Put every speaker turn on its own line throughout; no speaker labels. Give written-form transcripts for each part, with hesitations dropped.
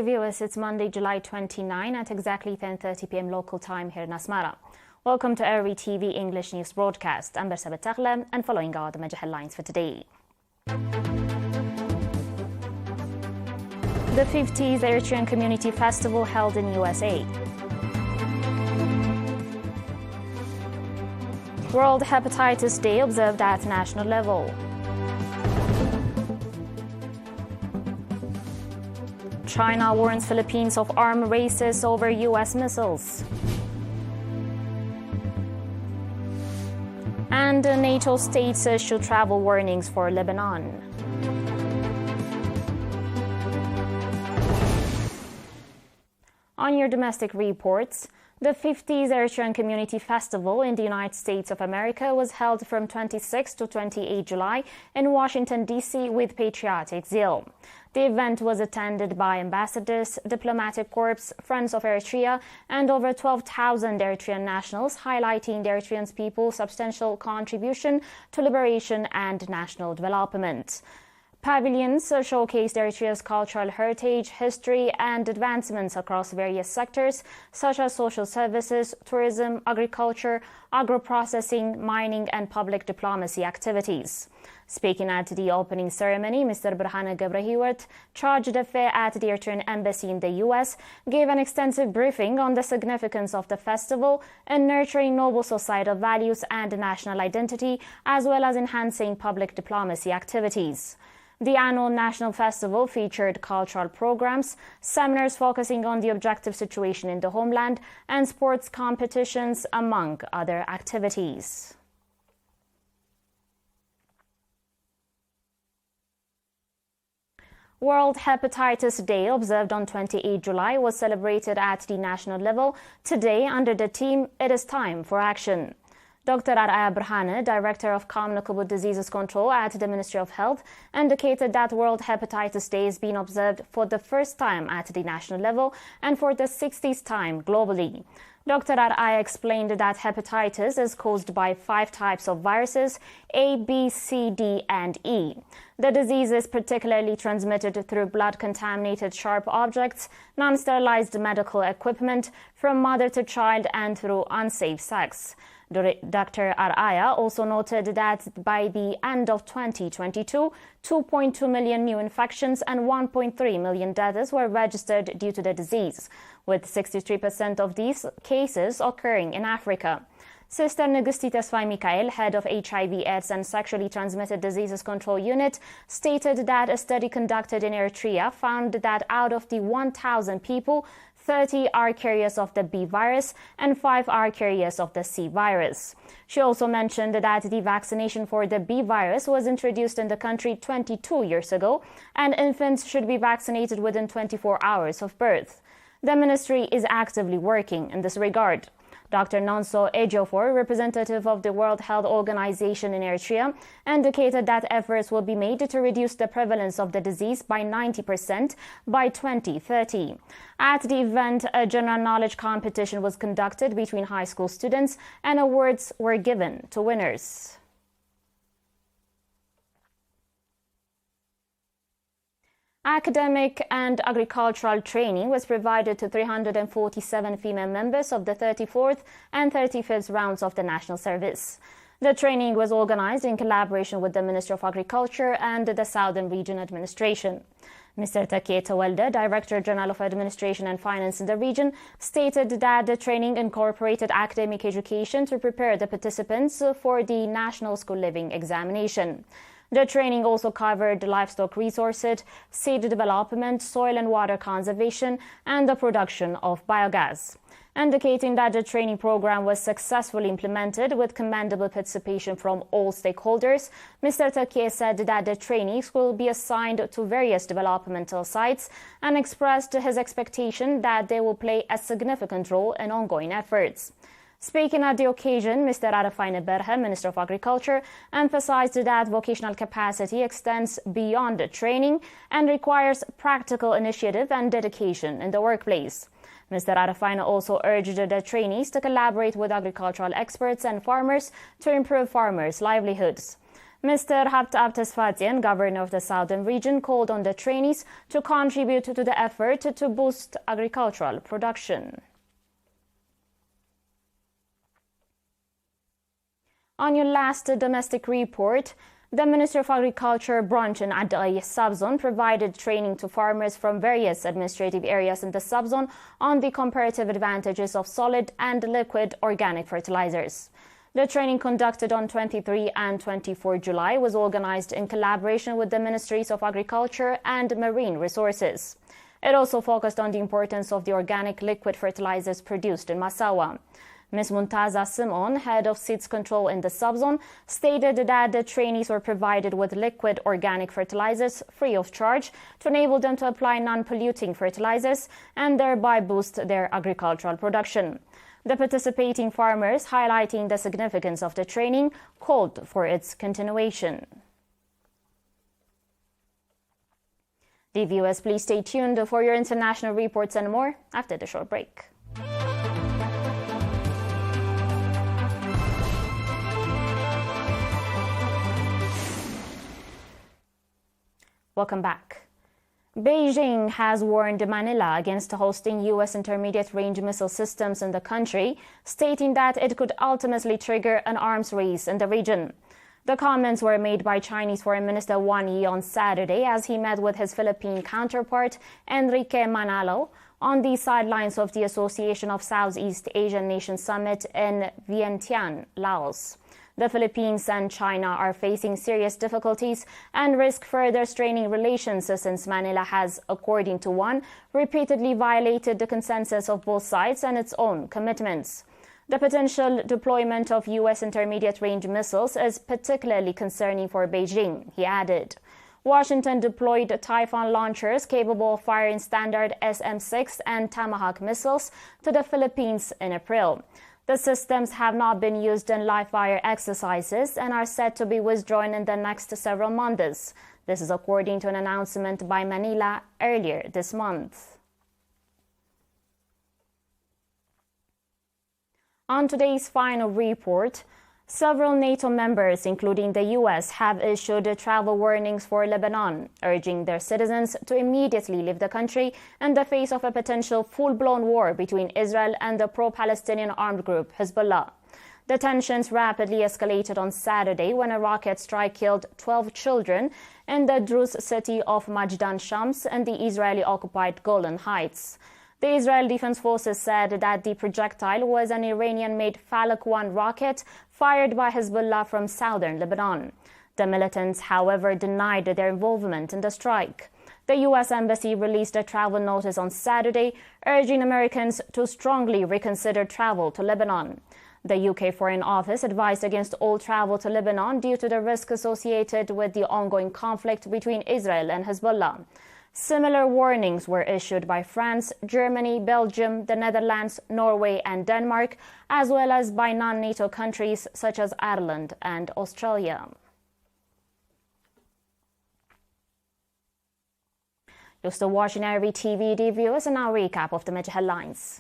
Dear viewers, it's Monday, July 29 at exactly 10:30 p.m. local time here in Asmara. Welcome to ERi-TV English news broadcast. I'm Bersabet Taghla, and following are the major headlines for today. The 50th Eritrea Community Festival held in USA. World Hepatitis Day observed at national level. China warns Philippines of armed races over U.S. missiles. And NATO states issue travel warnings for Lebanon. On your domestic reports, the 50th Eritrean Community Festival in the United States of America was held from 26 to 28 July in Washington, D.C. with patriotic zeal. The event was attended by ambassadors, diplomatic corps, Friends of Eritrea, and over 12,000 Eritrean nationals, highlighting the Eritrean people's substantial contribution to liberation and national development. Pavilions showcased Eritrea's cultural heritage, history, and advancements across various sectors, such as social services, tourism, agriculture, agro-processing, mining, and public diplomacy activities. Speaking at the opening ceremony, Mr. Birhane Gebrehiyot, charge d'affaires at the Eritrean Embassy in the U.S., gave an extensive briefing on the significance of the festival in nurturing noble societal values and national identity, as well as enhancing public diplomacy activities. The annual National Festival featured cultural programs, seminars focusing on the objective situation in the homeland, and sports competitions, among other activities. World Hepatitis Day, observed on 28 July, was celebrated at the national level today under the theme, "It is Time for Action." Dr. Eritrea, Director of Communicable Diseases Control at the Ministry of Health, indicated that World Hepatitis Day is being observed for the first time at the national level and for the 60th time globally. Dr. Eritrea explained that hepatitis is caused by 5 types of viruses, A, B, C, D, and E. The disease is particularly transmitted through blood-contaminated sharp objects, non-sterilized medical equipment, from mother to child, and through unsafe sex. Dr. Eritrea also noted that by the end of 2022, 2.2 million new infections and 1.3 million deaths were registered due to the disease, with 63% of these cases occurring in Africa. Sister Ngusti Tesfai Mikael, head of HIV/AIDS and Sexually Transmitted Diseases Control Unit, stated that a study conducted in Eritrea found that out of the 1,000 people, 30 are carriers of the B virus and 5 are carriers of the C virus. She also mentioned that the vaccination for the B virus was introduced in the country 22 years ago, and infants should be vaccinated within 24 hours of birth. The ministry is actively working in this regard. Dr. Nonso Ejiofor, representative of the World Health Organization in Eritrea, indicated that efforts will be made to reduce the prevalence of the disease by 90% by 2030. At the event, a general knowledge competition was conducted between high school students, and awards were given to winners. Academic and agricultural training was provided to 347 female members of the 34th and 35th rounds of the National Service. The training was organized in collaboration with the Ministry of Agriculture and the Southern Region Administration. Mr. Taketa Welde, Director General of Administration and Finance in the region, stated that the training incorporated academic education to prepare the participants for the National School Living Examination. The training also covered livestock resources, seed development, soil and water conservation, and the production of biogas. Indicating that the training program was successfully implemented with commendable participation from all stakeholders, Mr. Takier said that the trainees will be assigned to various developmental sites and expressed his expectation that they will play a significant role in ongoing efforts. Speaking at the occasion, Mr. Arafine Berhe, Minister of Agriculture, emphasized that vocational capacity extends beyond training and requires practical initiative and dedication in the workplace. Mr. Arafine also urged the trainees to collaborate with agricultural experts and farmers to improve farmers' livelihoods. Mr. Hepatitis, governor of the southern region, called on the trainees to contribute to the effort to boost agricultural production. On your last domestic report, the Minister of Agriculture branch in Adai subzone provided training to farmers from various administrative areas in the subzone on the comparative advantages of solid and liquid organic fertilizers. The training conducted on 23 and 24 July was organized in collaboration with the Ministries of Agriculture and Marine Resources. It also focused on the importance of the organic liquid fertilizers produced in Massawa. Ms. Muntaza Simon, head of seeds control in the subzone, stated that the trainees were provided with liquid organic fertilizers free of charge to enable them to apply non-polluting fertilizers and thereby boost their agricultural production. The participating farmers, highlighting the significance of the training, called for its continuation. The viewers, please stay tuned for your international reports and more after the short break. Welcome back. Beijing has warned Manila against hosting U.S. intermediate-range missile systems in the country, stating that it could ultimately trigger an arms race in the region. The comments were made by Chinese Foreign Minister Wang Yi on Saturday as he met with his Philippine counterpart, Enrique Manalo, on the sidelines of the Association of Southeast Asian Nations Summit in Vientiane, Laos. The Philippines and China are facing serious difficulties and risk further straining relations since Manila has, according to Wang, repeatedly violated the consensus of both sides and its own commitments. The potential deployment of U.S. intermediate-range missiles is particularly concerning for Beijing, he added. Washington deployed Typhoon launchers capable of firing standard SM-6 and Tomahawk missiles to the Philippines in April. The systems have not been used in live-fire exercises and are set to be withdrawn in the next several months. This is according to an announcement by Manila earlier this month. On today's final report, several NATO members, including the U.S., have issued travel warnings for Lebanon, urging their citizens to immediately leave the country in the face of a potential full-blown war between Israel and the pro-Palestinian armed group Hezbollah. The tensions rapidly escalated on Saturday when a rocket strike killed 12 children in the Druze city of Majdan Shams in the Israeli-occupied Golan Heights. The Israel Defense Forces said that the projectile was an Iranian-made Falak 1 rocket fired by Hezbollah from southern Lebanon. The militants, however, denied their involvement in the strike. The U.S. Embassy released a travel notice on Saturday, urging Americans to strongly reconsider travel to Lebanon. The UK Foreign Office advised against all travel to Lebanon due to the risk associated with the ongoing conflict between Israel and Hezbollah. Similar warnings were issued by France, Germany, Belgium, the Netherlands, Norway, and Denmark, as well as by non-NATO countries such as Ireland and Australia. You're still watching ERi-TV, dear viewers, and now a recap of the major headlines.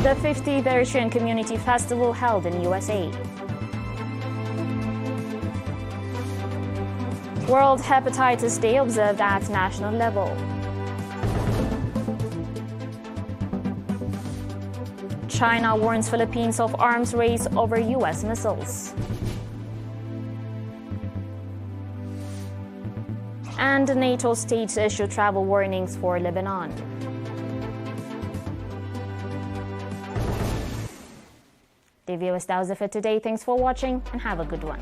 The 50th Eritrea Community Festival held in USA. World Hepatitis Day observed at national level. China warns Philippines of arms race over U.S. missiles. And NATO states issue travel warnings for Lebanon. Dear viewers, that was it for today. Thanks for watching and have a good one.